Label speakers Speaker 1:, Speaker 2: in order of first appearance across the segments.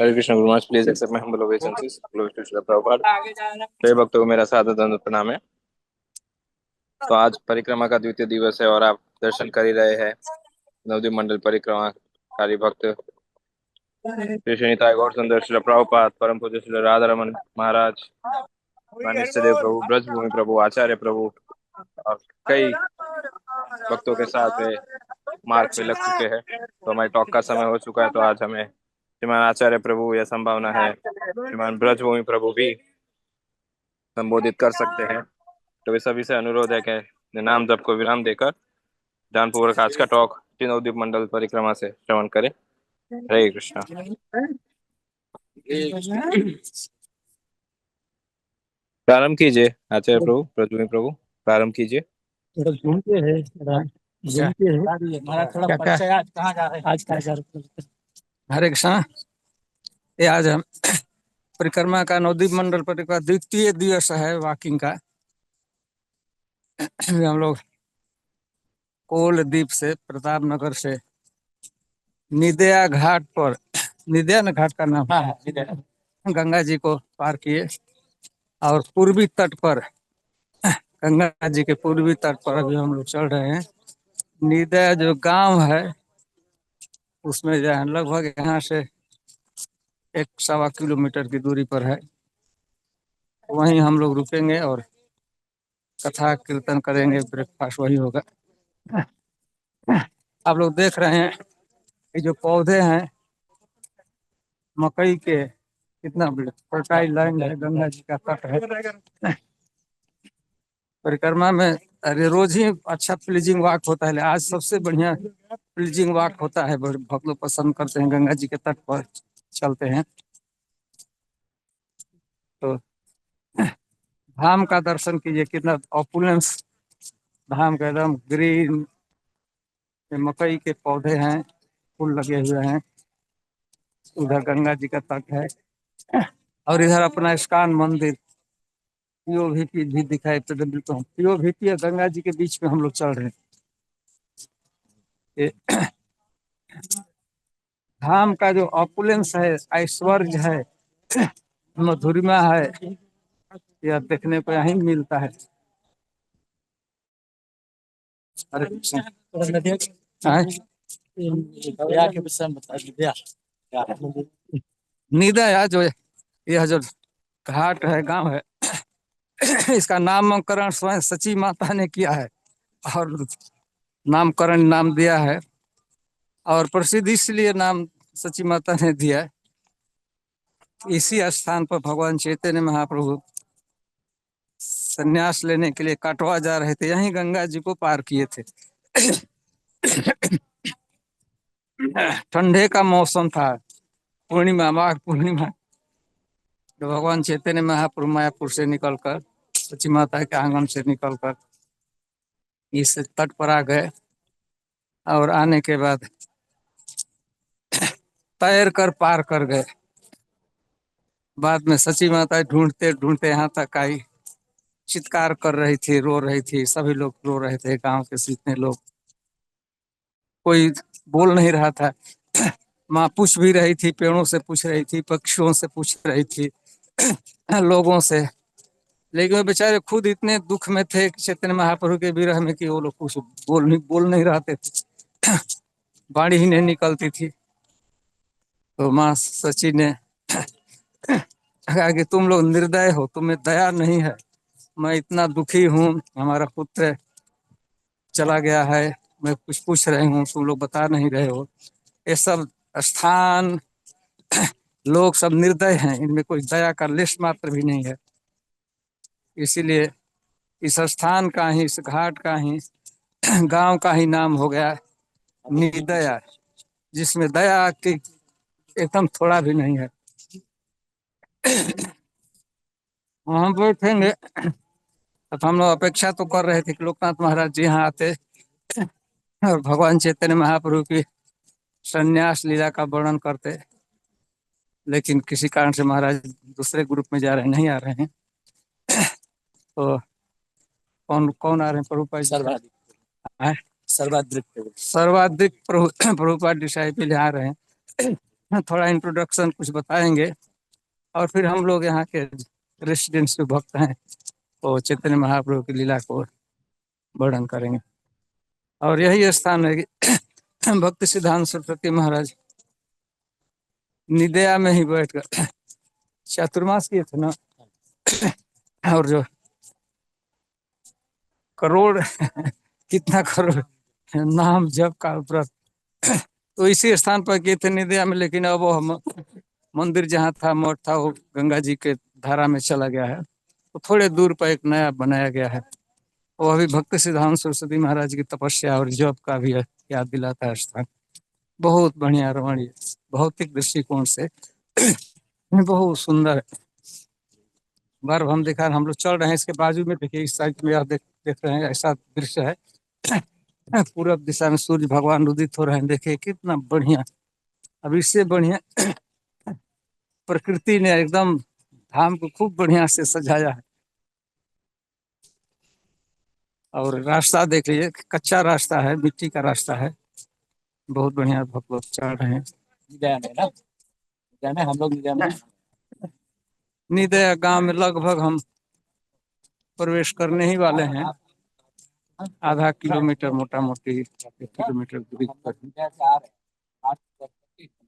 Speaker 1: Hare Krishna Guru Maharaj, please accept my humble obeisances. Glory to Srila Prabhupada. प्रिय भक्तों को मेरा सादर दंड प्रणाम है। तो आज परिक्रमा का द्वितीय दिवस है और आप दर्शन कर ही रहे हैं। नवद्वीप मंडल परिक्रमाकारी भक्त श्री श्री निताई गौर सुंदर श्रील प्रभुपाद, परम पूज्य श्री राधा रमन महाराज, माननीय इष्टदेव प्रभु, ब्रजभूमि प्रभु, आचार्य प्रभु और कई भक्तों के साथ वे मार्ग पे लग चुके हैं। तो हमारे टॉक का समय हो चुका है। तो आज हमें श्रीमान आचार्य प्रभु या संभावना है श्रीमान ब्रजभूमि प्रभु भी संबोधित कर सकते हैं। तो वे सभी से अनुरोध है कि नाम जप को विराम देकर ध्यानपूर्वक आज का टॉक श्री नवद्वीप मंडल परिक्रमा से श्रवण करें। हरे कृष्णा। प्रारंभ कीजिए आचार्य प्रभु, ब्रजभूमि प्रभु, प्रारंभ कीजिए।
Speaker 2: घूमते हैं हमारा थोड़ा परिचय। आज कहाँ जा रहे हैं? आज कहाँ जा रहे हैं? हरे कृष्णा। ये आज हम परिक्रमा का नवद्वीप मंडल परिक्रमा द्वितीय दिवस है वॉकिंग का। हम लोग कोल द्वीप से, प्रताप नगर से निदया घाट पर, निदया न घाट का नाम है, गंगा जी को पार किए और पूर्वी तट पर, गंगा जी के पूर्वी तट पर अभी हम लोग चल रहे हैं। निदया जो गांव है उसमें जो है लगभग यहाँ से 1-1.25 किलोमीटर की दूरी पर है। वहीं हम लोग रुकेंगे और कथा कीर्तन करेंगे। ब्रेकफास्ट वही होगा। आप लोग देख रहे हैं ये जो पौधे हैं मकई के, कितना फर्टाइल लैंड है, गंगा जी का तट है। परिक्रमा में अरे रोज ही अच्छा प्लीजिंग वॉक होता है। आज सबसे बढ़िया प्लीजिंग वॉक होता है। बहुत लोग पसंद करते हैं, गंगा जी के तट पर चलते हैं। तो धाम का दर्शन कीजिए, कितना ऑपुलेंस धाम का, एकदम ग्रीन, मकई के पौधे हैं, फूल लगे हुए हैं। उधर गंगा जी का तट है और इधर अपना इस्कॉन मंदिर पीओवीपी भी दिखाई पड़ता है। तो पीओवीपी और गंगा जी के बीच में हम लोग चल रहे हैं। धाम का जो ऑपुलेंस है, ऐश्वर्य है, मधुरिमा है, यह देखने को यहीं मिलता है। अरे निदया जो यह जो घाट है, गांव है, इसका नामकरण स्वयं सची माता ने किया है और नामकरण नाम दिया है। और प्रसिद्ध इसलिए नाम सची माता ने दिया है, इसी स्थान पर भगवान चैतन्य महाप्रभु संन्यास लेने के लिए काटवा जा रहे थे, यहीं गंगा जी को पार किए थे। ठंडे का मौसम था, पूर्णिमा, माघ पूर्णिमा। तो भगवान चैतन्य महाप्रभु मायापुर से निकलकर, सची माता के आंगन से निकलकर इस तट पर आ गए और आने के बाद तैर कर पार कर गए। बाद में सची माता ढूंढते ढूंढते यहाँ तक आई, चित्कार कर रही थी, रो रही थी, सभी लोग रो रहे थे, गांव के जितने लोग। कोई बोल नहीं रहा था। माँ पूछ भी रही थी, पेड़ों से पूछ रही थी, पक्षियों से पूछ रही थी, लोगों से। लेकिन वो बेचारे खुद इतने दुख में थे चैतन्य महाप्रभु के विरह में कि वो लोग कुछ बोल नहीं रहते थे, वाणी ही नहीं निकलती थी। तो माँ सची ने कहा कि तुम लोग निर्दय हो, तुम्हें दया नहीं है। मैं इतना दुखी हूँ, हमारा पुत्र चला गया है, मैं कुछ पूछ रही हूँ, तुम लोग बता नहीं रहे हो। ये सब स्थान, लोग सब निर्दय हैं, इनमें कोई दया का लेश मात्र भी नहीं है। इसीलिए इस स्थान का ही, इस घाट का ही, गांव का ही नाम हो गया निदया, जिसमें दया की एकदम थोड़ा भी नहीं है। हम बैठेंगे। तो हम लोग अपेक्षा तो कर रहे थे कि लोकनाथ महाराज जी यहाँ आते और भगवान चैतन्य महाप्रभु की संन्यास लीला का वर्णन करते, लेकिन किसी कारण से महाराज दूसरे ग्रुप में जा रहे हैं, नहीं आ रहे हैं। तो कौन कौन आ रहे हैं? प्रभुपाद सर्वाधिक प्रभुपाद डिसाइपल आ रहे हैं। थोड़ा इंट्रोडक्शन कुछ बताएंगे और फिर हम लोग यहाँ के रेसिडेंट्स जो भक्त हैं वो चैतन्य महाप्रभु की लीला को वर्णन करेंगे। और यही स्थान है कि भक्ति सिद्धांत सरस्वती महाराज निदया में ही बैठ कर चातुर्मास किए थे ना, और जो करोड़ कितना करोड़ नाम जप का व्रत, तो इसी स्थान पर किए थे निदया में। लेकिन अब वो मंदिर जहाँ था, मठ था, वो गंगा जी के धारा में चला गया है। तो थोड़े दूर पर एक नया बनाया गया है, वो अभी भक्ति सिद्धांत सरस्वती महाराज की तपस्या और जप का भी याद दिलाता है स्थान। बहुत बढ़िया रमणीय, भौतिक दृष्टिकोण से बहुत सुंदर है। बार हम देखा, हम लोग चल रहे हैं, इसके बाजू में देखिए, इस साइड में आप देख रहे हैं, ऐसा दृश्य है। पूरब दिशा में सूर्य भगवान उदित हो रहे हैं, देखिए कितना बढ़िया। अब इससे बढ़िया प्रकृति ने एकदम धाम को खूब बढ़िया से सजाया है। और रास्ता देख लीजिए, कच्चा रास्ता है, मिट्टी का रास्ता है, बहुत बढ़िया भक्त लोग चल रहे हैं। हम लोग निदया गांव में लगभग हम प्रवेश करने ही वाले हैं। आधा किलोमीटर, मोटा मोटी 1 किलोमीटर दूरी पर।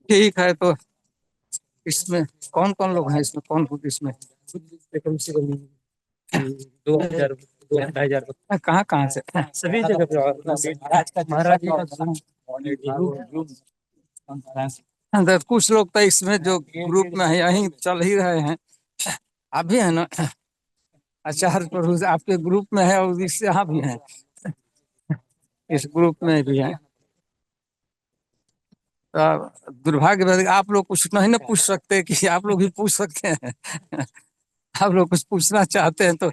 Speaker 2: ठीक है, तो इसमें कौन कौन लोग हैं, इसमें कौन कौन, इसमें 2,000 कहाँ कहाँ से? सभी जगह पे महाराज जी का कुछ लोग तो इसमें जो ग्रुप में है यहीं चल ही रहे हैं। आप भी है ना आचार्य प्रभु, आपके ग्रुप में है, और इससे यहाँ भी है, इस ग्रुप में भी है। तो दुर्भाग्य, आप लोग कुछ नहीं ना पूछ सकते कि आप लोग भी पूछ सकते हैं। आप लोग कुछ पूछना चाहते हैं तो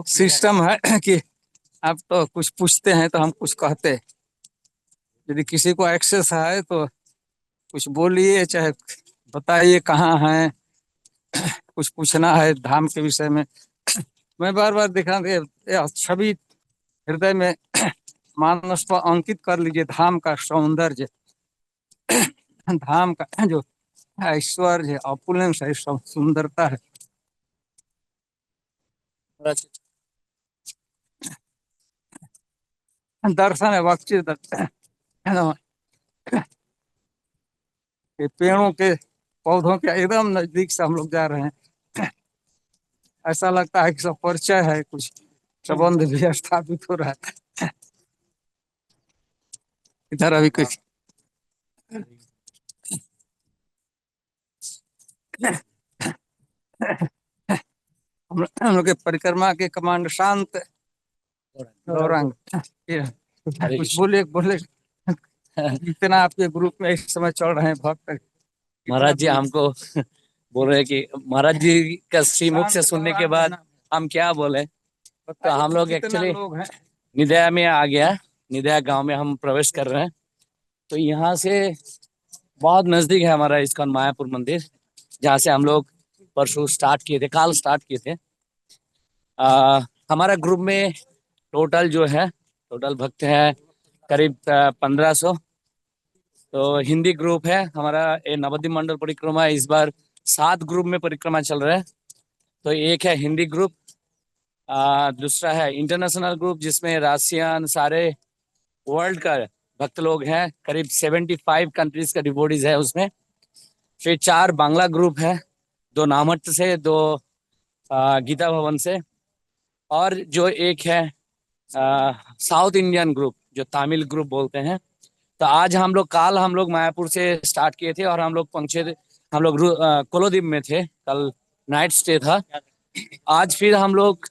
Speaker 2: सिस्टम है कि आप तो कुछ पूछते हैं तो हम कुछ कहते हैं। यदि किसी को एक्सेस है तो कुछ बोलिए, चाहे बताइए कहाँ हैं, कुछ पूछना है धाम के विषय में। मैं बार बार दिखा छवि हृदय में मानस पर अंकित कर लीजिए, धाम का सौंदर्य, धाम का जो ऐश्वर्य, ऑपुलेंस है, सुंदरता है। दर्शन है, वक्ची दर्शन, पेड़ों के पौधों के एकदम नजदीक से हम लोग जा रहे हैं। ऐसा लगता है कि सब परिचय है, कुछ संबंध भी स्थापित हो रहा है। इधर अभी कुछ हम लोग के परिक्रमा के कमांड शांत गौरांग, कुछ बोले बोले इतना आपके ग्रुप में इस समय चल रहे हैं भक्त।
Speaker 3: महाराज जी हमको बोल रहे हैं कि महाराज जी का श्रीमुख से सुनने के बाद हम क्या बोले। तो हम लोग एक्चुअली निदया में आ गया, निदया गांव में हम प्रवेश कर रहे हैं। तो यहाँ से बहुत नजदीक है हमारा इस्कॉन मायापुर मंदिर, जहाँ से हम लोग परसों स्टार्ट किए थे, कल स्टार्ट किए थे। हमारा ग्रुप में टोटल भक्त है करीब 1500। तो हिंदी ग्रुप है हमारा। ये नवद्वीप मंडल परिक्रमा इस बार 7 ग्रुप में परिक्रमा चल रहा है। तो एक है हिंदी ग्रुप, दूसरा है इंटरनेशनल ग्रुप, जिसमें रशियन सारे वर्ल्ड का भक्त लोग हैं, करीब 75 कंट्रीज का डिवोटीज है उसमें। फिर 4 बांग्ला ग्रुप है, 2 नामहट्ट से, 2 गीता भवन से, और जो एक है साउथ इंडियन ग्रुप, जो तमिल ग्रुप बोलते हैं। तो आज काल हम लोग मायापुर से स्टार्ट किए थे और हम लोग पहुंचे थे, हम लोग कोलोद्वीप में थे, कल नाइट स्टे था। आज फिर हम लोग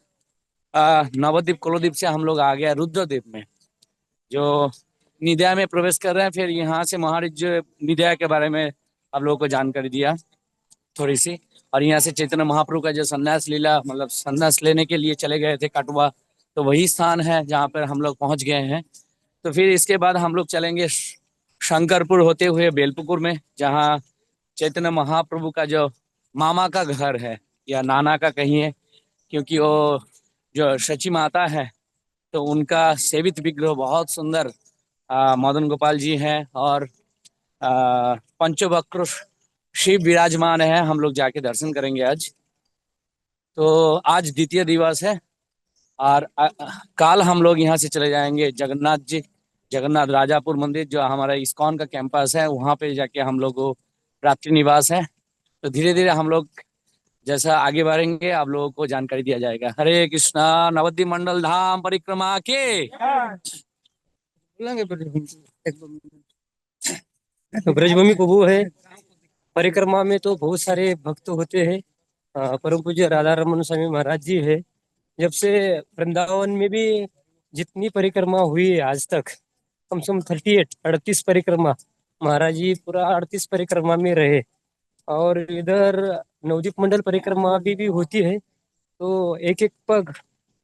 Speaker 3: नवद्वीप कोलोद्वीप से हम लोग आ गया रुद्रद्वीप में, जो निदया में प्रवेश कर रहे हैं। फिर यहाँ से महाराज जो निदया के बारे में आप लोगों को जानकारी दिया थोड़ी सी, और यहाँ से चैतन्य महाप्रभु का जो संन्यास लीला, मतलब संन्यास लेने के लिए चले गए थे कटवा, तो वही स्थान है जहाँ पर हम लोग पहुंच गए हैं। तो फिर इसके बाद हम लोग चलेंगे शंकरपुर होते हुए बेलपुकुर में, जहाँ चैतन्य महाप्रभु का जो मामा का घर है, या नाना का कहिए, क्योंकि वो जो सची माता है तो उनका सेवित विग्रह बहुत सुंदर मदन गोपाल जी हैं। और पंचवक्र शिव विराजमान है, हम लोग जाके दर्शन करेंगे आज। तो आज द्वितीय दिवस है और कल हम लोग यहाँ से चले जाएंगे जगन्नाथ जी, जगन्नाथ राजापुर मंदिर जो हमारा इस्कॉन का कैंपस है, वहाँ पे जाके हम लोग को रात्रि निवास है। तो धीरे धीरे हम लोग जैसा आगे बढ़ेंगे आप लोगों को जानकारी दिया जाएगा। हरे कृष्णा। नवद्वीप मंडल धाम परिक्रमा के
Speaker 2: बोलेंगे
Speaker 4: तो ब्रजभूमि प्रभु है। परिक्रमा में तो बहुत सारे भक्त होते हैं। परम पूज्य राधा रमन स्वामी महाराज जी है। जब से वृंदावन में भी जितनी परिक्रमा हुई है आज तक, कम से कम 38 परिक्रमा महाराज जी पूरा 38 परिक्रमा में रहे। और इधर नवदीप मंडल परिक्रमा भी होती है। तो एक एक पग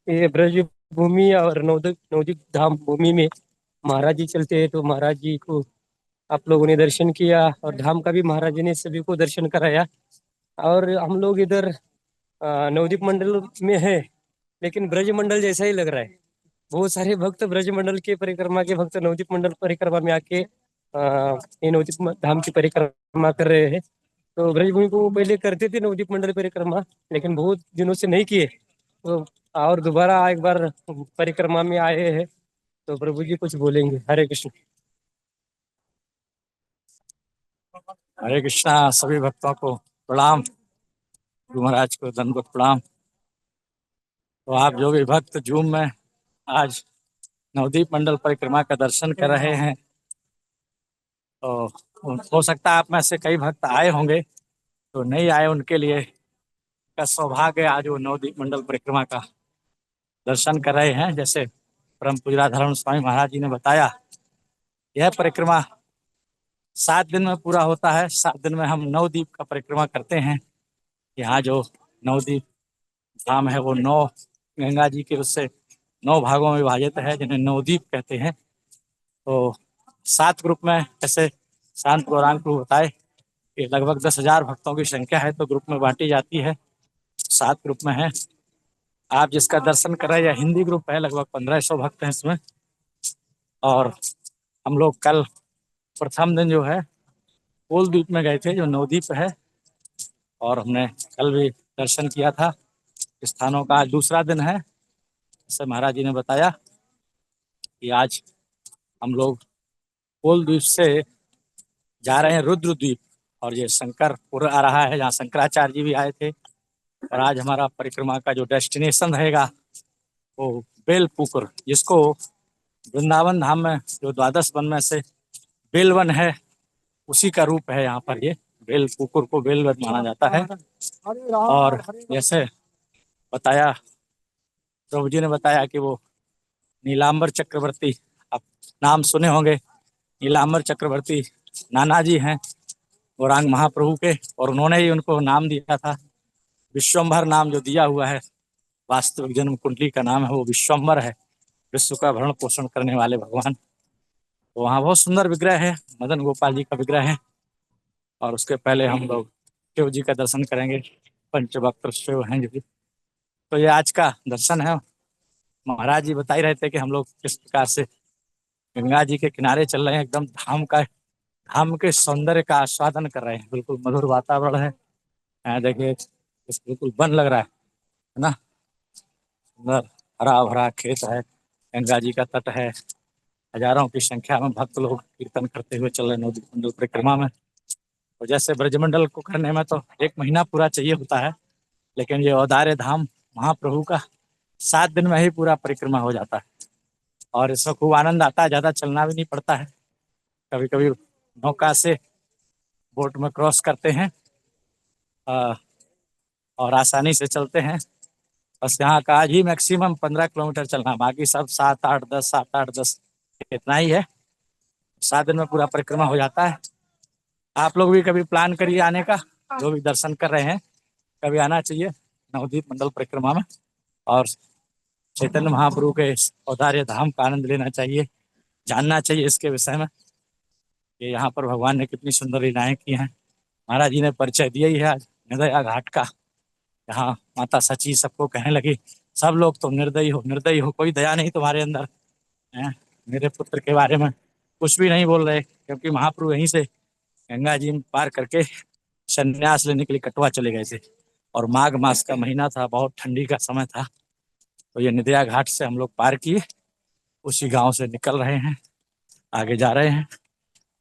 Speaker 4: ये ब्रज भूमि और नवदीप नवदीप धाम भूमि में महाराज जी चलते हैं। तो महाराज जी को आप लोगों ने दर्शन किया और धाम का भी महाराज जी ने सभी को दर्शन कराया। और हम लोग इधर नवदीप मंडल में है, लेकिन ब्रज मंडल जैसा ही लग रहा है। बहुत सारे भक्त ब्रज मंडल के परिक्रमा के भक्त नवदीप मंडल परिक्रमा में आके ये नवदीप धाम की परिक्रमा कर रहे हैं। तो ब्रजभूमि को पहले करते थे नवदीप मंडल परिक्रमा, लेकिन बहुत दिनों से नहीं किए। तो और दोबारा एक बार परिक्रमा में आए हैं। तो प्रभु जी कुछ बोलेंगे। हरे कृष्ण।
Speaker 3: हरे कृष्णा। सभी भक्तों को प्रणाम, गुरु महाराज को दंडवत प्रणाम। तो आप जो भी भक्त जूम में आज नवदीप मंडल परिक्रमा का दर्शन कर रहे हैं, तो हो सकता है आप में से कई भक्त आए होंगे, तो नहीं आए उनके लिए का सौभाग्य आज वो नवदीप मंडल परिक्रमा का दर्शन कर रहे हैं। जैसे परम पूज्य राधारमण स्वामी महाराज जी ने बताया, यह परिक्रमा 7 दिन में पूरा होता है। 7 दिन में हम नवदीप का परिक्रमा करते हैं। यहाँ जो नवदीप धाम है वो 9 गंगा जी के उससे 9 भागों में विभाजित है, जिन्हें नवदीप कहते हैं। तो 7 ग्रुप में ऐसे शांत गौरांग को बताए कि लगभग 10,000 भक्तों की संख्या है, तो ग्रुप में बांटी जाती है। 7 ग्रुप में है। आप जिसका दर्शन कर रहे हैं, यह हिंदी ग्रुप है, लगभग 1500 भक्त हैं इसमें। और हम लोग कल प्रथम दिन जो है कोल द्वीप में गए थे, जो नवद्वीप है, और हमने कल भी दर्शन किया था स्थानों का। आज दूसरा दिन है। जैसे महाराज जी ने बताया कि आज हम लोग कोल द्वीप से जा रहे हैं रुद्र द्वीप, और ये शंकरपुर आ रहा है, जहाँ शंकराचार्य जी भी आए थे। और आज हमारा परिक्रमा का जो डेस्टिनेशन रहेगा वो बेलपुकुर, जिसको वृंदावन धाम में जो 12 वन में से बेलवन है, उसी का रूप है यहाँ पर। ये बेलपुकुर को बेलवन माना जाता है। और जैसे बताया, प्रभु जी ने बताया कि वो नीलांबर चक्रवर्ती, आप नाम सुने होंगे, नीलांबर चक्रवर्ती नाना जी हैं गौरांग महाप्रभु के, और उन्होंने ही उनको नाम दिया था विश्वम्भर। नाम जो दिया हुआ है, वास्तविक जन्म कुंडली का नाम है वो विश्वम्भर है, विश्व का भरण पोषण करने वाले भगवान। तो वहाँ बहुत सुंदर विग्रह है, मदन गोपाल जी का विग्रह है। और उसके पहले हम लोग शिव जी का दर्शन करेंगे, पंचवक्त्र शिव हैं जो। तो ये आज का दर्शन है। महाराज जी बता ही रहे थे कि हम लोग किस प्रकार से गंगा जी के किनारे चल रहे हैं, एकदम धाम के सौंदर्य का आस्वादन कर रहे हैं। बिल्कुल मधुर वातावरण है। यहाँ देखिए बिल्कुल वन लग रहा है ना, सुंदर हरा भरा खेत है, गंगा जी का तट है। हजारों की संख्या में भक्त लोग कीर्तन करते हुए चल रहे नवदीप मंडल परिक्रमा में। और जैसे ब्रजमंडल को करने में तो 1 महीना पूरा चाहिए होता है, लेकिन ये औदार्य धाम महाप्रभु का 7 दिन में ही पूरा परिक्रमा हो जाता है। और इसमें खूब आनंद आता है, ज़्यादा चलना भी नहीं पड़ता है। कभी कभी नौका से बोट में क्रॉस करते हैं और आसानी से चलते हैं। बस यहाँ का आज ही मैक्सिमम 15 किलोमीटर चलना, बाकी सब 7, 8, 10, 7, 8, 10 इतना ही है। 7 दिन में पूरा परिक्रमा हो जाता है। आप लोग भी कभी प्लान करिए आने का, जो भी दर्शन कर रहे हैं कभी आना चाहिए नवदीप मंडल परिक्रमा में, और चैतन्य महाप्रभु के औदार्य धाम का आनंद लेना चाहिए, जानना चाहिए इसके विषय में कि यहाँ पर भगवान ने कितनी सुंदर लीलाएं की हैं। महाराज जी ने परिचय दिया ही है आज निर्दया घाट का। यहाँ माता सची सबको कहने लगी, सब लोग तो निर्दयी हो, कोई दया नहीं तुम्हारे अंदर है। मेरे पुत्र के बारे में कुछ भी नहीं बोल रहे, क्योंकि महाप्रभु यहीं से गंगा जी पार करके संन्यास लेने के लिए कटवा चले गए थे। और माघ मास का महीना था, बहुत ठंडी का समय था। तो ये नदिया घाट से हम लोग पार किए, उसी गांव से निकल रहे हैं, आगे जा रहे हैं।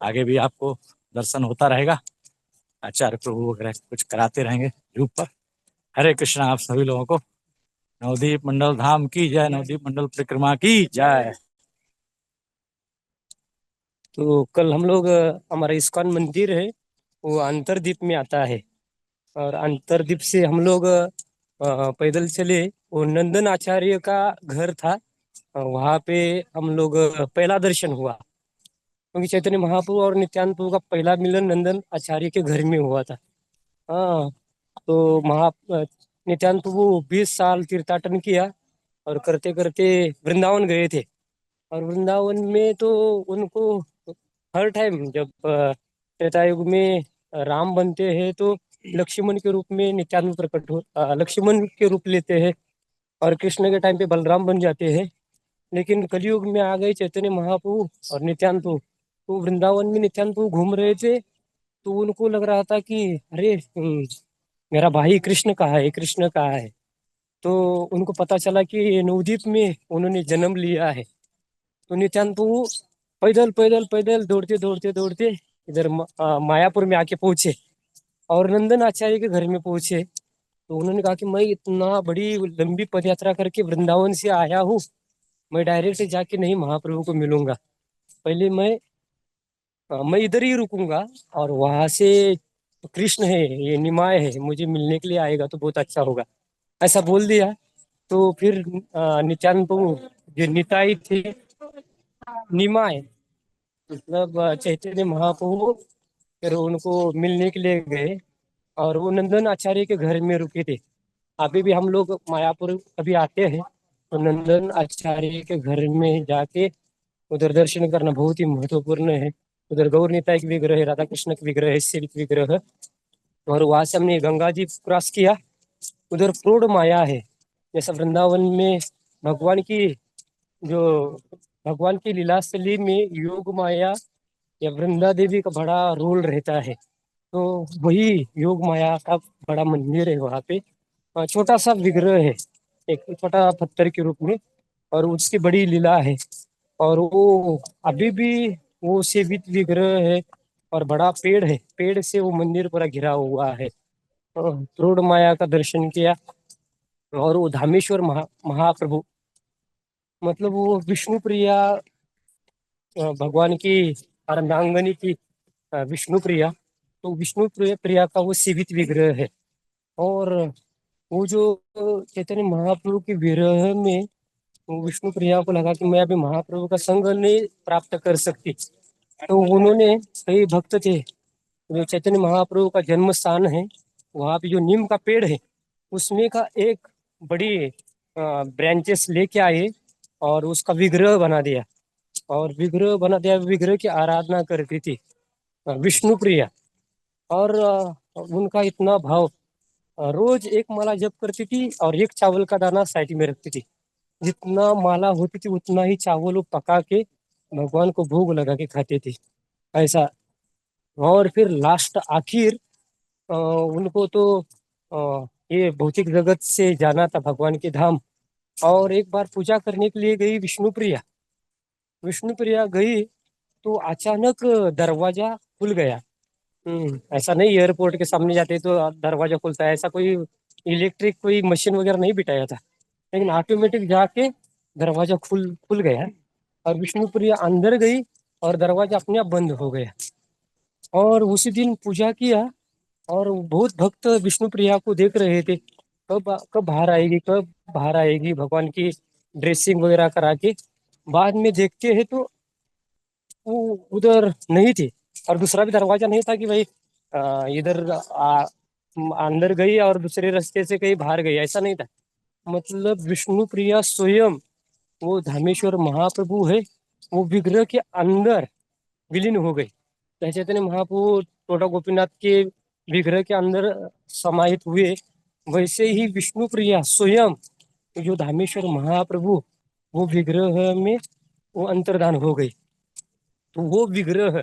Speaker 3: आगे भी आपको दर्शन होता रहेगा, आचार्य प्रभु वगैरह कुछ कराते रहेंगे यूट्यूब पर। हरे कृष्णा आप सभी लोगों को। नवदीप मंडल धाम की जय, नवदीप मंडल परिक्रमा की जय।
Speaker 4: तो कल हम लोग हमारा इस्कॉन मंदिर है वो अंतरदीप में आता है, और अंतरदीप से हम लोग पैदल चले। वो नंदन आचार्य का घर था, वहाँ पे हम लोग पहला दर्शन हुआ, क्योंकि चैतन्य महाप्रभु और नित्यानंद प्रभु का पहला मिलन नंदन आचार्य के घर में हुआ था। हाँ, तो नित्यानंद प्रभु 20 साल तीर्थाटन किया और करते करते वृंदावन गए थे। और वृंदावन में तो उनको हर टाइम जब त्रेता युग में राम बनते हैं तो लक्ष्मण के रूप में नित्यानंद प्रकट हो, लक्ष्मण के रूप लेते हैं, और कृष्ण के टाइम पे बलराम बन जाते हैं। लेकिन कलयुग में आ गए चैतन्य महाप्रभु और नित्यानंद प्रभु। तो वृंदावन में नित्यानंद प्रभु घूम रहे थे, तो उनको लग रहा था कि अरे मेरा भाई कृष्ण कहाँ है, कृष्ण कहाँ है। तो उनको पता चला कि नवद्वीप में उन्होंने जन्म लिया है। तो नित्यानंद प्रभु पैदल पैदल पैदल दौड़ते दौड़ते दौड़ते इधर मायापुर में आके पहुंचे और नंदन आचार्य के घर में पहुंचे। तो उन्होंने कहा कि मैं इतना बड़ी लंबी पद यात्रा करके वृंदावन से आया हूँ, मैं डायरेक्ट जाके नहीं महाप्रभु को मिलूंगा, पहले मैं इधर ही रुकूंगा, और वहां से कृष्ण है, ये निमाय है, मुझे मिलने के लिए आएगा तो बहुत अच्छा होगा, ऐसा बोल दिया। तो फिर नित्यानंद प्रभु जो निताई थे, निमाय मतलब चैतन्य महाप्रभु, फिर उनको मिलने के लिए गए और वो नंदन आचार्य के घर में रुके थे। अभी भी हम लोग मायापुर कभी आते हैं तो नंदन आचार्य के घर में जाके उधर दर्शन करना बहुत ही महत्वपूर्ण है। उधर गौर निताई के विग्रह है, राधा कृष्ण के विग्रह है, सेवित विग्रह है। और वहां से हमने गंगा जी क्रॉस किया। उधर प्रौढ़ माया है, जैसा वृंदावन में भगवान की जो भगवान की लीलास्थली में योग माया या वृंदा देवी का बड़ा रोल रहता है। तो वही योग माया का बड़ा मंदिर है वहाँ पे। छोटा सा विग्रह है, एक छोटा पत्थर के रूप में, और उसकी बड़ी लीला है। और वो अभी भी वो सेवित विग्रह है, और बड़ा पेड़ है, पेड़ से वो मंदिर पूरा घिरा हुआ है। प्रौढ़ माया का दर्शन किया। और वो धामेश्वर महाप्रभु मतलब वो विष्णु प्रिया, भगवान की अर्धांगनी की विष्णु प्रिया, तो विष्णु प्रिया का वो सेवित विग्रह है। और वो जो चैतन्य महाप्रभु के विरह में वो विष्णु प्रिया को लगा कि मैं अभी महाप्रभु का संग नहीं प्राप्त कर सकती, तो उन्होंने, कई भक्त थे, जो चैतन्य महाप्रभु का जन्म स्थान है वहाँ पे जो नीम का पेड़ है उसमें का एक बड़ी ब्रांचेस लेके आए और उसका विग्रह बना दिया। और विग्रह बना दिया, विग्रह की आराधना करती थी विष्णु प्रिया। और उनका इतना भाव, रोज एक माला जप करती थी और एक चावल का दाना साइड में रखती थी। जितना माला होती थी उतना ही चावल वो पका के भगवान को भोग लगा के खाते थे, ऐसा। और फिर लास्ट आखिर उनको तो ये भौतिक जगत से जाना था भगवान के धाम, और एक बार पूजा करने के लिए गई विष्णु प्रिया। विष्णु प्रिया गई तो अचानक दरवाजा खुल गया। ऐसा नहीं एयरपोर्ट के सामने जाते तो दरवाजा खुलता है, ऐसा कोई इलेक्ट्रिक कोई मशीन वगैरह नहीं बिठाया था, लेकिन ऑटोमेटिक जाके दरवाजा खुल खुल गया। और विष्णु प्रिया अंदर गई और दरवाजा अपने आप बंद हो गया। और उसी दिन पूजा किया, और बहुत भक्त विष्णु प्रिया को देख रहे थे, कब कब बाहर आएगी, कब बाहर आएगी, भगवान की ड्रेसिंग वगैरह करा के। बाद में देखते हैं तो वो उधर नहीं थी, और दूसरा भी दरवाजा नहीं था कि भाई इधर अंदर गई और दूसरे रास्ते से कहीं बाहर गई, ऐसा नहीं था। मतलब विष्णु प्रिया स्वयं वो धामेश्वर महाप्रभु है, वो विग्रह के अंदर विलीन हो गई। चैतन्य महाप्रभु टोटा गोपीनाथ के विग्रह के अंदर समाहित हुए, वैसे ही विष्णु प्रिया स्वयं जो धामेश्वर महाप्रभु वो विग्रह में वो अंतर्धान हो गई। तो वो विग्रह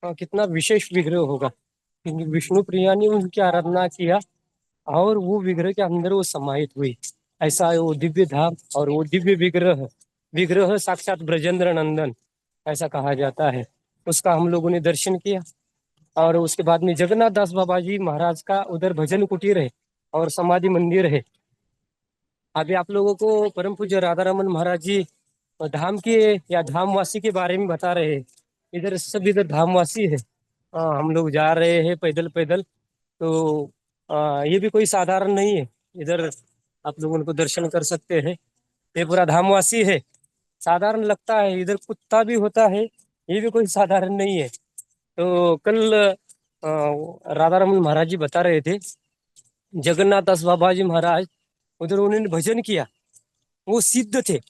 Speaker 4: कितना विशेष विग्रह होगा, क्योंकि विष्णु प्रिया ने उनकी आराधना किया और वो विग्रह के अंदर वो समाहित हुई। ऐसा है वो दिव्य धाम और वो दिव्य विग्रह, विग्रह साक्षात ब्रजेंद्र नंदन ऐसा कहा जाता है। उसका हम लोगों ने दर्शन किया और उसके बाद में जगन्नाथ दास बाबा जी महाराज का उधर भजन कुटीर है और समाधि मंदिर है। अभी आप लोगों को परम पूज्य राधा रमन महाराज जी धाम के या धामवासी के बारे में बता रहे हैं। इधर सब इधर धामवासी है। हम लोग जा रहे हैं पैदल पैदल, तो ये भी कोई साधारण नहीं है। इधर आप लोग उनको दर्शन कर सकते हैं, ये पूरा धामवासी है। साधारण लगता है, इधर कुत्ता भी होता है, ये भी कोई साधारण नहीं है। तो कल राधा रमन महाराज जी बता रहे थे, जगन्नाथ दास बाबा जी महाराज उधर उन्होंने भजन किया, वो सिद्ध थे।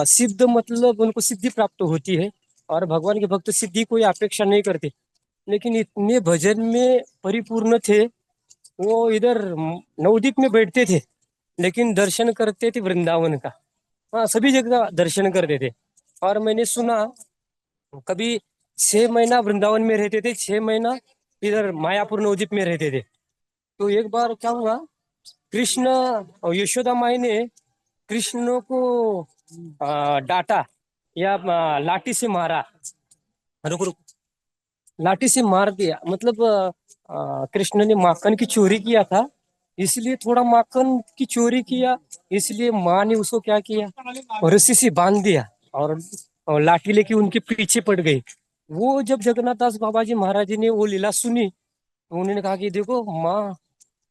Speaker 4: सिद्ध मतलब उनको सिद्धि प्राप्त होती है और भगवान के भक्त सिद्धि कोई अपेक्षा नहीं करते, लेकिन इतने भजन में परिपूर्ण थे। वो इधर नवदीप में बैठते थे लेकिन दर्शन करते थे वृंदावन का। हाँ, सभी जगह दर्शन करते थे। और मैंने सुना कभी 6 महीना वृंदावन में रहते थे, 6 महीना इधर मायापुर नवदीप में रहते थे। तो एक बार क्या हुआ, कृष्ण और यशोदा माई ने कृष्ण को डांटा या लाठी से मारा। रुक रुक, लाठी से मार दिया, मतलब कृष्ण ने माखन की चोरी किया था, इसलिए थोड़ा माखन की चोरी किया, इसलिए माँ ने उसको क्या किया, रस्सी से बांध दिया और लाठी लेके उनके पीछे पड़ गई। वो जब जगन्नाथ दास बाबा जी महाराज जी ने वो लीला सुनी तो उन्होंने कहा कि देखो माँ,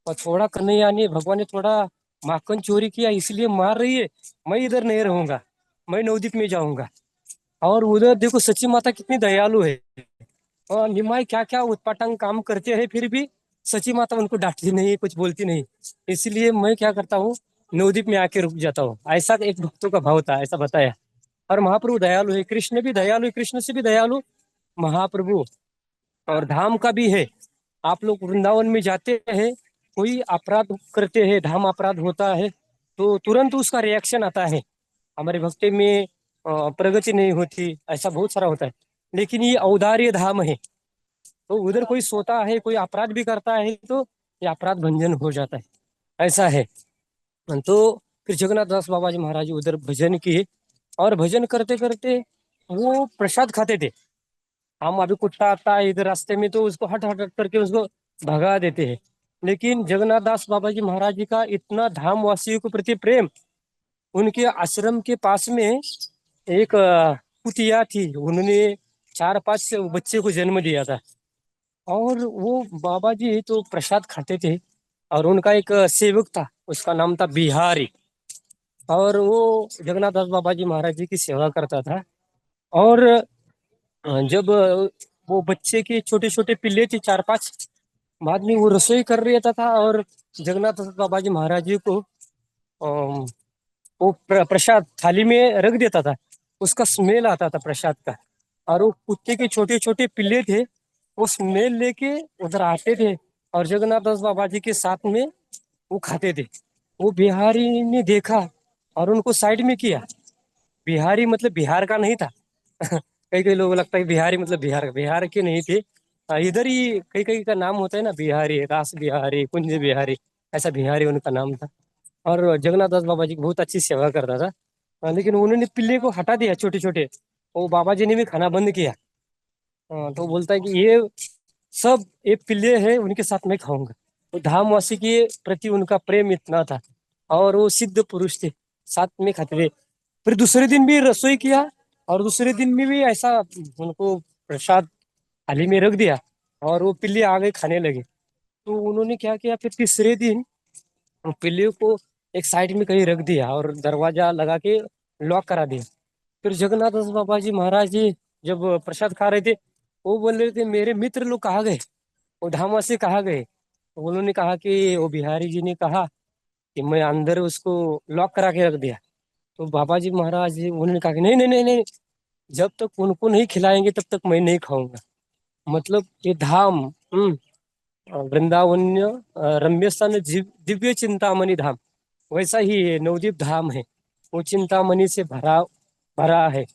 Speaker 4: और थोड़ा कन्हैया ने भगवान ने थोड़ा माखन चोरी किया इसलिए मार रही है, मैं इधर नहीं रहूंगा, मैं नवदीप में जाऊंगा। और उधर देखो सच्ची माता कितनी दयालु है। और निमाई क्या क्या उत्पाटन काम करते हैं, फिर भी सची माता उनको डांटती नहीं, कुछ बोलती नहीं। इसलिए मैं क्या करता हूँ, नवदीप में आके रुक जाता हूँ। ऐसा एक भक्तों का भाव था, ऐसा बताया। और महाप्रभु दयालु है, कृष्ण भी दयालु है, कृष्ण से भी दयालु महाप्रभु। और धाम का भी है, आप लोग वृंदावन में जाते हैं, कोई अपराध करते हैं, धाम अपराध होता है तो तुरंत उसका रिएक्शन आता है। हमारे भक्ति में प्रगति नहीं होती, ऐसा बहुत सारा होता है। लेकिन ये औदार्य धाम है, तो उधर कोई सोता है, कोई अपराध भी करता है तो ये अपराध भंजन हो जाता है, ऐसा है। तो फिर जगन्नाथ दास बाबा जी महाराज जी उधर भजन किए और भजन करते करते वो प्रसाद खाते थे। हम अभी कुत्ता आता है इधर रास्ते में तो उसको हट हट हट करके उसको भगा देते हैं, लेकिन जगन्नाथ दास बाबा जी महाराज जी का इतना धाम वासियों के प्रति प्रेम, उनके आश्रम के पास में एक कुतिया थी, उन्होंने 4-5 बच्चे को जन्म दिया था। और वो बाबा जी तो प्रसाद खाते थे और उनका एक सेवक था, उसका नाम था बिहारी। और वो जगन्नाथ दास बाबा जी महाराज जी की सेवा करता था। और जब वो बच्चे के छोटे छोटे पिल्ले थे 4-5, बाद में वो रसोई कर रहता था और जगन्नाथ दास बाबा जी महाराज जी को वो प्रसाद थाली में रख देता था, उसका स्मेल आता था प्रसाद का। और वो कुत्ते के छोटे छोटे पिल्ले थे, वो स्मेल लेके उधर आते थे और जगन्नाथ दास बाबा जी के साथ में वो खाते थे। वो बिहारी ने देखा और उनको साइड में किया। बिहारी मतलब बिहार का नहीं था कई कई लोगों को लगता है बिहारी मतलब बिहार, बिहार के नहीं थे। इधर ही कई कई का नाम होता है ना, बिहारी, रास बिहारी, कुंज बिहारी, ऐसा बिहारी उनका नाम था। और जगन्नाथ दास बाबा जी की बहुत अच्छी सेवा करता था। लेकिन उन्होंने पिल्ले को हटा दिया छोटे छोटे, वो बाबा जी ने भी खाना बंद किया। तो बोलता है कि ये सब एक पिल्ले है, उनके साथ मैं खाऊंगा। तो धामवासी के प्रति उनका प्रेम इतना था और वो सिद्ध पुरुष थे, साथ में खाते थे। फिर दूसरे दिन भी रसोई किया और दूसरे दिन में भी ऐसा उनको प्रसाद थाली में रख दिया और वो पिल्ले आ गए खाने लगे। तो उन्होंने क्या किया, फिर तीसरे दिन पिल्ले को एक साइड में कहीं रख दिया और दरवाजा लगा के लॉक करा दिया। फिर जगन्नाथ दास बाबा जी महाराज जी जब प्रसाद खा रहे थे, वो बोल रहे थे मेरे मित्र लोग कहाँ गए, वो धामा से कहाँ गए। तो उन्होंने कहा कि वो बिहारी जी ने कहा कि मैं अंदर उसको लॉक करा के रख दिया। तो बाबा जी महाराज जी उन्होंने कहा कि नहीं नहीं नहीं नहीं, जब तक उनको नहीं खिलाएंगे तब तक मैं नहीं खाऊंगा। मतलब ये धाम वृंदावन्य रम्य स्थान दिव्य चिंतामणि धाम, वैसा ही ये नवदीप धाम है, वो चिंतामणि से भरा भरा है।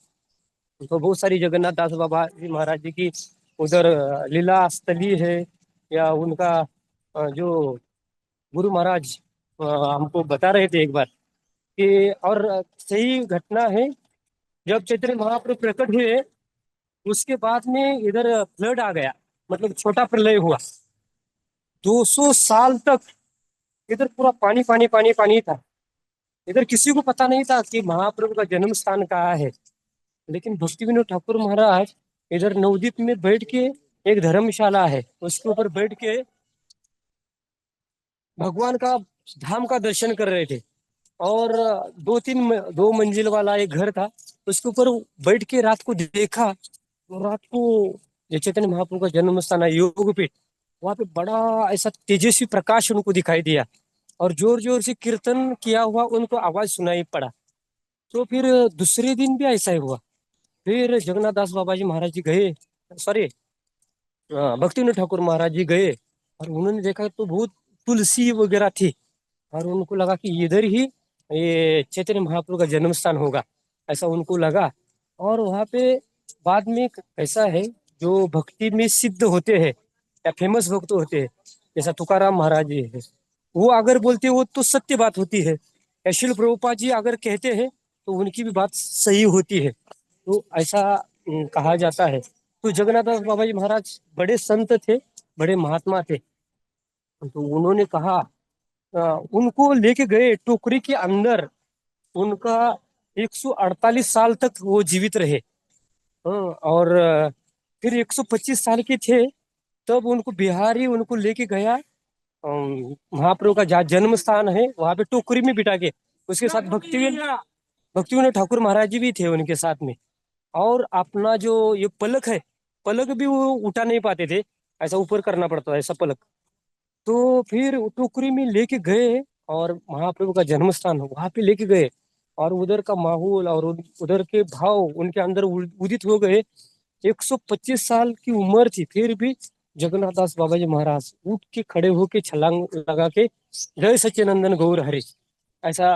Speaker 4: तो बहुत सारी जगन्नाथ दास बाबा जी महाराज जी की उधर लीला स्थली है, या उनका जो गुरु महाराज हमको बता रहे थे एक बार कि, और सही घटना है, जब चैतन्य महाप्रभु प्रकट हुए उसके बाद में इधर फ्लड आ गया, मतलब छोटा प्रलय हुआ। 200 साल तक इधर पूरा पानी पानी पानी पानी था। इधर किसी को पता नहीं था कि महाप्रभु का जन्म स्थान कहाँ है। लेकिन भक्ति विनोद ठाकुर महाराज इधर नवदीप में बैठ के, एक धर्मशाला है उसके ऊपर बैठ के भगवान का धाम का दर्शन कर रहे थे। और दो मंजिल वाला एक घर था, उसके ऊपर बैठ के रात को देखा, तो रात को ये चैतन्य महाप्रभु का जन्म स्थान है योगपीठ, वहां पे बड़ा ऐसा तेजस्वी प्रकाश उनको दिखाई दिया, और जोर जोर से कीर्तन किया हुआ उनको आवाज सुनाई पड़ा। तो फिर दूसरे दिन भी ऐसा ही हुआ। फिर जगन्नाथ दास बाबा जी महाराज जी गए, सॉरी भक्ति विनोद ठाकुर महाराज जी गए, और उन्होंने देखा तो बहुत तुलसी वगैरह थी, और उनको लगा कि इधर ही ये चैतन्य महाप्रभु का जन्म स्थान होगा, ऐसा उनको लगा। और वहाँ पे बाद में ऐसा है, जो भक्ति में सिद्ध होते हैं या फेमस भक्त होते हैं, जैसा तुकाराम महाराज जी है, वो अगर बोलते हैं वो तो सत्य बात होती है, या शिल प्रभुपाद जी अगर कहते हैं तो उनकी भी बात सही होती है। तो ऐसा कहा जाता है। तो जगन्नाथ दास बाबा जी महाराज बड़े संत थे, बड़े महात्मा थे। तो उन्होंने कहा, उनको लेके गए टोकरी के अंदर, उनका 148 साल तक वो जीवित रहे। और फिर 125 साल के थे तब उनको बिहारी उनको लेके गया, महाप्रभु का जहाँ जन्म स्थान है वहां पे टोकरी में बिठा के, उसके साथ भक्ति विनोद ठाकुर महाराज जी भी थे उनके साथ में। और अपना जो ये पलक है, पलक भी वो उठा नहीं पाते थे, ऐसा ऊपर करना पड़ता है ऐसा पलक। तो फिर टोकरी में लेके गए, और महाप्रभु का जन्म स्थान वहां पे लेके गए, और उधर का माहौल और उधर के भाव उनके अंदर उदित हो गए। 125 साल की उम्र थी, फिर भी जगन्नाथ दास बाबा जी महाराज उठ के खड़े होके छलांग लगा के जय सच्चिदानंद गौर हरि, ऐसा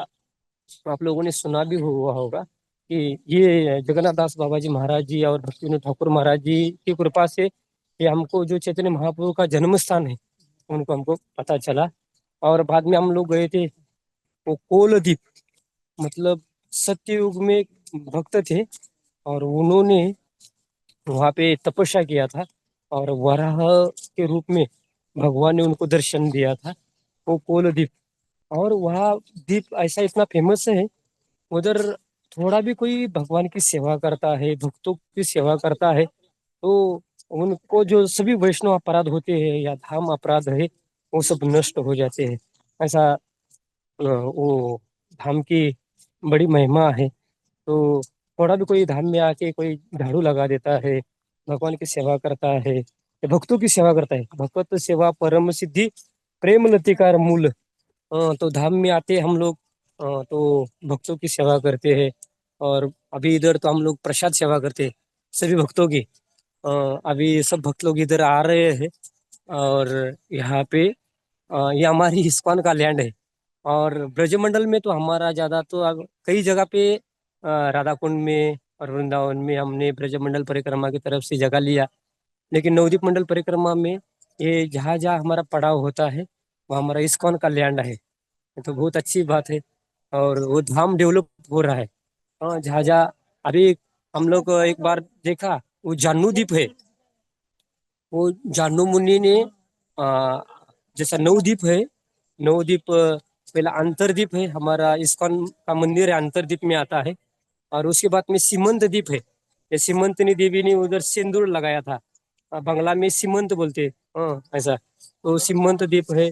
Speaker 4: आप लोगों ने सुना भी हुआ होगा कि ये जगन्नाथ दास बाबा जी महाराज जी और भक्ति विनोद ठाकुर महाराज जी की कृपा से ये हमको जो चैतन्य महाप्रभु का जन्म स्थान है उनको हमको पता चला। और बाद में हम लोग गए थे वो कोलदीप, मतलब सत्ययुग में एक भक्त थे, और उन्होंने वहाँ पे तपस्या किया था, और वराह के रूप में भगवान ने उनको दर्शन दिया था, वो कोलदीप। और वहाँ दीप ऐसा इतना फेमस है, उधर थोड़ा भी कोई भगवान की सेवा करता है, भक्तों की सेवा करता है, तो उनको जो सभी वैष्णव अपराध होते हैं या धाम अपराध है वो सब नष्ट हो जाते हैं। ऐसा वो धाम की बड़ी महिमा है। तो थोड़ा भी कोई धाम में आके कोई झाड़ू लगा देता है, भगवान की सेवा करता है या भक्तों की सेवा करता है, भगवत सेवा परम सिद्धि प्रेम लतिकार मूल। तो धाम में आते हम लोग, तो भक्तों की सेवा करते हैं। और अभी इधर तो हम लोग प्रसाद सेवा करते हैं सभी भक्तों की। अभी सब भक्त लोग इधर आ रहे हैं, और यहाँ पे ये हमारी इस्कॉन का लैंड है। और ब्रजमंडल में तो हमारा ज्यादा तो अब कई जगह पे राधा कुंड में और वृंदावन में हमने ब्रजमंडल परिक्रमा की तरफ से जगह लिया। लेकिन नवदीप मंडल परिक्रमा में ये जहाँ जहाँ हमारा पड़ाव होता है वो हमारा इस्कॉन का लैंड है। तो बहुत अच्छी बात है, और वो धाम डेवलप हो रहा है। हाँ, जहाँ जहाँ अभी हम लोग एक बार देखा, वो जान्नू द्वीप है, वो जान्नू मुनि ने आ, जैसा नवद्वीप है, नवद्वीप पहला अंतरद्वीप है, हमारा इस्कॉन का मंदिर है अंतरद्वीप में आता है। और उसके बाद में सीमंत द्वीप है, ये सीमंतनी देवी ने उधर सिंदूर लगाया था, बांग्ला में सीमंत बोलते हैं। हाँ ऐसा, तो सीमंत द्वीप है।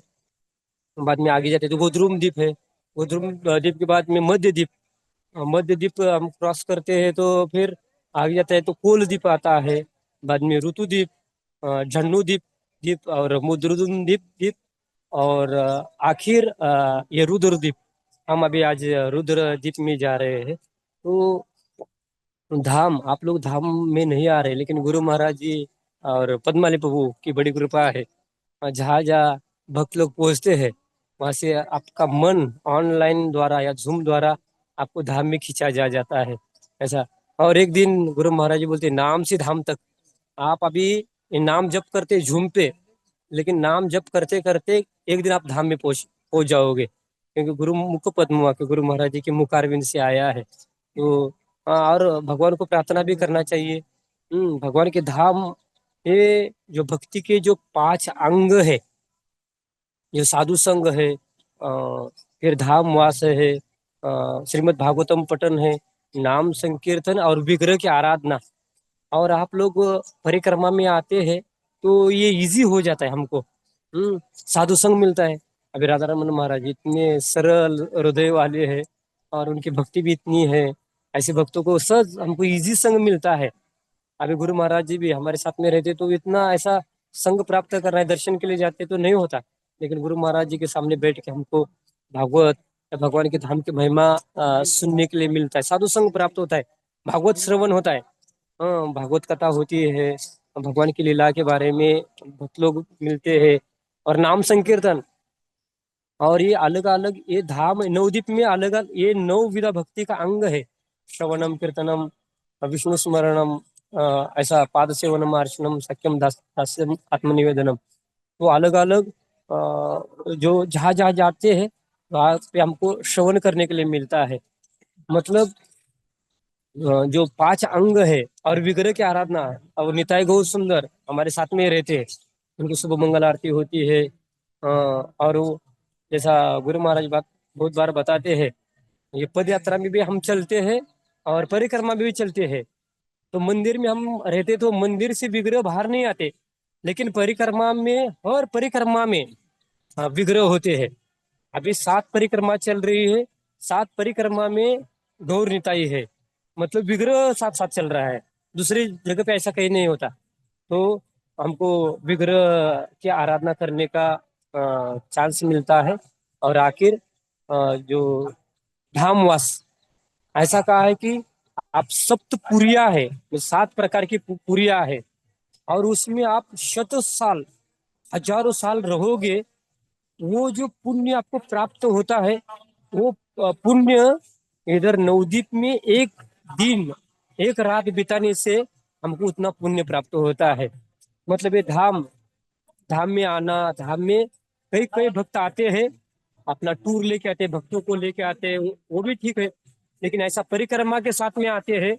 Speaker 4: बाद में आगे जाते तो गोद्रुम द्वीप है, गोद्रुम द्वीप के बाद में मध्य द्वीप, मध्य द्वीप हम क्रॉस करते हैं तो फिर आगे जाता है तो कोल द्वीप आता है। बाद में ऋतु द्वीप, झन्नू द्वीप द्वीप और मुद्रुदुम द्वीप द्वीप, और आखिर ये रुद्र द्वीप। हम अभी आज रुद्र द्वीप में जा रहे हैं। तो धाम, आप लोग धाम में नहीं आ रहे, लेकिन गुरु महाराज जी और पद्माली प्रभु की बड़ी कृपा है। जहाँ जहाँ भक्त लोग पहुँचते हैं वहां से आपका मन ऑनलाइन द्वारा या जूम द्वारा आपको धाम में खींचा जा जाता है। ऐसा और एक दिन गुरु महाराज जी बोलते नाम से धाम तक। आप अभी ये नाम जप करते झूम पे, लेकिन नाम जप करते करते एक दिन आप धाम में पहुंच जाओगे, क्योंकि गुरु मुख पद्म के गुरु महाराज जी के मुखारविंद से आया है। तो और भगवान को प्रार्थना भी करना चाहिए। भगवान के धाम, ये जो भक्ति के जो 5 अंग है, जो साधु संग है, फिर धाम वास है, श्रीमद् भागवतम पठन है, नाम संकीर्तन और विग्रह की आराधना, और आप लोग परिक्रमा में आते हैं तो ये इजी हो जाता है हमको। साधु संग मिलता है। अभी राधा रमन महाराज जी इतने सरल हृदय वाले हैं और उनकी भक्ति भी इतनी है, ऐसे भक्तों को सहज हमको इजी संग मिलता है। अभी गुरु महाराज जी भी हमारे साथ में रहते तो इतना ऐसा संग प्राप्त करना है, दर्शन के लिए जाते तो नहीं होता, लेकिन गुरु महाराज जी के सामने बैठ के हमको भागवत या भगवान के धाम की महिमा सुनने के लिए मिलता है, साधु संग प्राप्त होता है, भागवत श्रवण होता है, भागवत कथा होती है, भगवान की लीला के बारे में भक्त लोग मिलते हैं, और नाम संकीर्तन। और ये अलग अलग ये धाम नवदीप में अलग अलग ये 9 विधा भक्ति का अंग है। श्रवणम कीर्तनम, विष्णु स्मरणम, ऐसा पाद सेवनम, अर्चनम, सख्यम, दास्यम, आत्मनिवेदनम। तो अलग अलग जो जहाँ जहाँ जाते हैं वहाँ पे हमको श्रवण करने के लिए मिलता है। मतलब जो 5 अंग है और विग्रह की आराधना, और निताई गौ सुंदर हमारे साथ में रहते हैं, उनकी शुभ मंगल आरती होती है। और वो जैसा गुरु महाराज बात बहुत बार बताते हैं, ये पद यात्रा में भी हम चलते हैं और परिक्रमा में भी चलते हैं। तो मंदिर में हम रहते तो मंदिर से विग्रह बाहर नहीं आते, लेकिन परिक्रमा में, और परिक्रमा में विग्रह होते हैं। अभी 7 परिक्रमा चल रही है, 7 परिक्रमा में गौर निताई है, मतलब विग्रह साथ साथ चल रहा है, दूसरी जगह पे ऐसा कहीं नहीं होता। तो हमको विग्रह की आराधना करने का चांस मिलता है। और आखिर जो धामवास, ऐसा कहा है कि आप सप्तपुरिया है, 7 प्रकार की पुरिया है, और उसमें आप शत साल, हजारों साल रहोगे, वो जो पुण्य आपको प्राप्त होता है, वो पुण्य इधर नवदीप में एक दिन, एक रात बिताने से हमको उतना पुण्य प्राप्त होता है। मतलब ये धाम धाम में आना, धाम में कई कई भक्त आते हैं, अपना टूर लेके आते हैं, भक्तों को लेके आते हैं, वो भी ठीक है, लेकिन ऐसा परिक्रमा के साथ में आते हैं।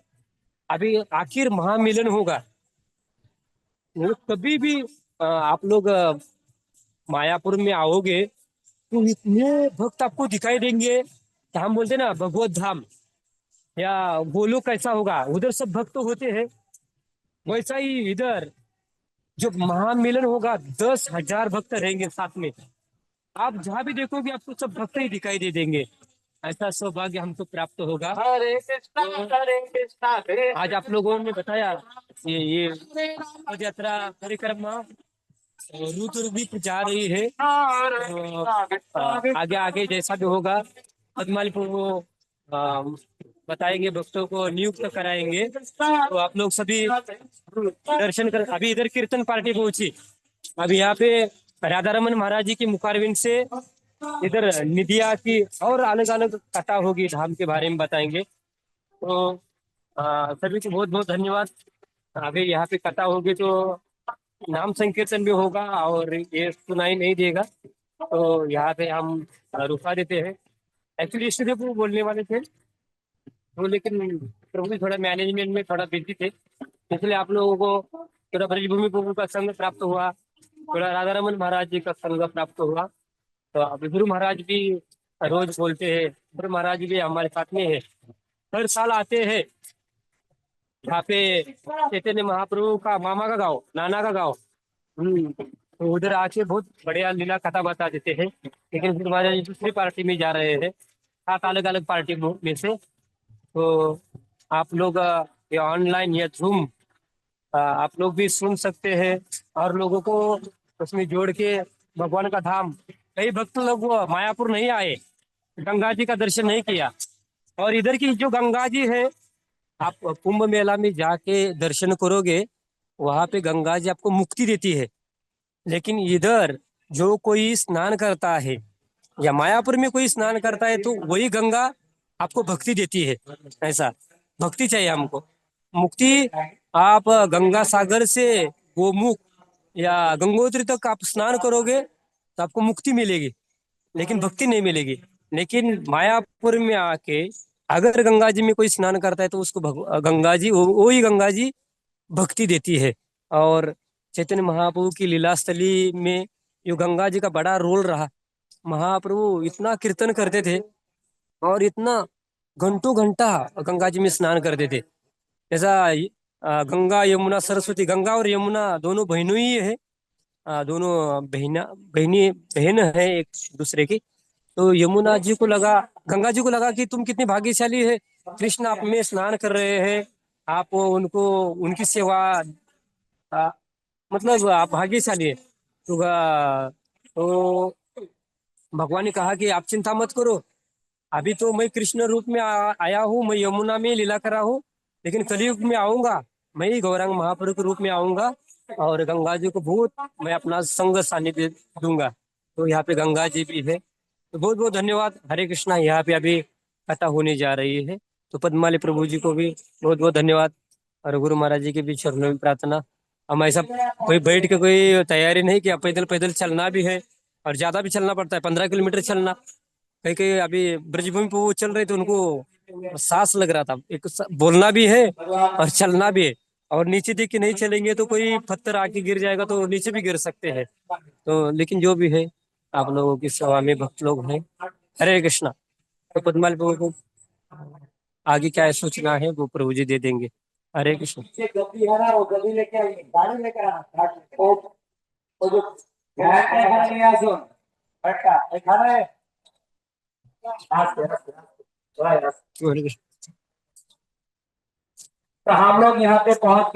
Speaker 4: अभी आखिर महामिलन होगा, वो कभी भी आप लोग मायापुर में आओगे तो इतने भक्त आपको दिखाई देंगे, तो हम बोलते ना भगवत धाम या गोलोक कैसा होगा, उधर सब भक्त होते हैं, वैसा ही इधर जो महामिलन होगा 10,000 भक्त रहेंगे साथ में। आप जहाँ भी देखोगे आपको सब भक्त ही दिखाई दे देंगे। ऐसा सौभाग्य हमको प्राप्त होगा। आज आप लोगों ने बताया ये पद यात्रा परिक्रमा रुत भी जा रही है, आगे आगे जैसा भी होगा पद्मालीपुर वो बताएंगे, भक्तों को नियुक्त कराएंगे, तो आप लोग सभी दर्शन कर। अभी इधर कीर्तन पार्टी पहुंची, अभी यहाँ पे राधा रमन महाराज जी की मुखारविंद से इधर निधिया की और अलग अलग कथा होगी, धाम के बारे में बताएंगे। तो सभी को बहुत बहुत धन्यवाद। अभी यहाँ पे कथा होगी तो नाम संकीर्तन भी होगा, और ये सुनाई नहीं देगा, तो यहाँ पे हम रुका देते हैं। एक्चुअली इसलिए वो बोलने वाले थे तो, लेकिन प्रभु जी थोड़ा मैनेजमेंट में थोड़ा बिजी थे, इसलिए आप लोगों को थोड़ा ब्रजभूमि प्रभु का संग प्राप्त हुआ, थोड़ा राधा रमन महाराज जी का संग प्राप्त हुआ। तो अभी गुरु महाराज भी रोज बोलते हैं, गुरु महाराज भी हमारे साथ में है, हर साल आते हैं यहाँ पे चैतन्य महाप्रभु का मामा का गाँव, नाना का गाँव, तो उधर आके बहुत बढ़िया लीला कथा बता देते हैं। लेकिन गुरु महाराज जी दूसरी पार्टी में जा रहे हैं, 7 अलग अलग पार्टी में से। तो आप लोग ये ऑनलाइन या जूम आप लोग भी सुन सकते हैं, और लोगों को उसमें जोड़ के भगवान का धाम, कई भक्त लोग वो मायापुर नहीं आए, गंगा जी का दर्शन नहीं किया, और इधर की जो गंगा जी है, आप कुंभ मेला में जाके दर्शन करोगे, वहां पे गंगा जी आपको मुक्ति देती है। लेकिन इधर जो कोई स्नान करता है या मायापुर में कोई स्नान करता है, तो वही गंगा आपको भक्ति देती है। ऐसा भक्ति चाहिए हमको। मुक्ति आप गंगा सागर से गोमुख या गंगोत्री तक आप स्नान करोगे तो आपको मुक्ति मिलेगी, लेकिन भक्ति नहीं मिलेगी। लेकिन मायापुर में आके अगर गंगा जी में कोई स्नान करता है तो उसको गंगा जी वही गंगा जी भक्ति देती है। और चैतन्य महाप्रभु की लीला स्थली में ये गंगा जी का बड़ा रोल रहा। महाप्रभु इतना कीर्तन करते थे और इतना घंटों घंटा गंगा जी में स्नान करते थे। जैसा गंगा यमुना सरस्वती, गंगा और यमुना दोनों बहनों ही है। दोनों बहन है एक दूसरे की। तो यमुना जी को लगा, गंगा जी को लगा कि तुम कितनी भाग्यशाली है, कृष्ण आप में स्नान कर रहे हैं, आप उनको उनकी सेवा, मतलब आप भाग्यशाली है। तो भगवान ने कहा कि आप चिंता मत करो, अभी तो मैं कृष्ण रूप में आया हूँ, मैं यमुना में लीला कर रहा हूँ, लेकिन कलयुग में आऊंगा, मैं ही गौरांग महाप्रभु के रूप में आऊंगा और गंगा जी को बहुत मैं अपना संग सानिध्य दूंगा। तो यहाँ पे गंगा जी भी है। तो बहुत बहुत धन्यवाद। हरे कृष्णा। यहाँ पे अभी कथा होने जा रही है, तो पद्माली प्रभु जी को भी बहुत बहुत धन्यवाद और गुरु महाराज जी के भी चरणों में प्रार्थना। हम ऐसा कोई बैठ के कोई तैयारी नहीं किया, पैदल पैदल चलना भी है और ज्यादा भी चलना पड़ता है, 15 किलोमीटर चलना। कहीं कहीं अभी ब्रजभूमि पे वो चल रहे थे, उनको सांस लग रहा था, बोलना भी है और चलना भी है। और नीचे देख के नहीं चलेंगे तो कोई पत्थर आके गिर जाएगा तो नीचे भी गिर सकते हैं। तो लेकिन जो भी है आप लोगों की सेवा में भक्त लोग हैं। हरे कृष्णा। तो पद्माल प्रभु को आगे क्या सूचना है वो प्रभु जी दे देंगे। हरे कृष्ण। हरे कृष्ण।
Speaker 5: तो हम लोग यहाँ पे पहुंच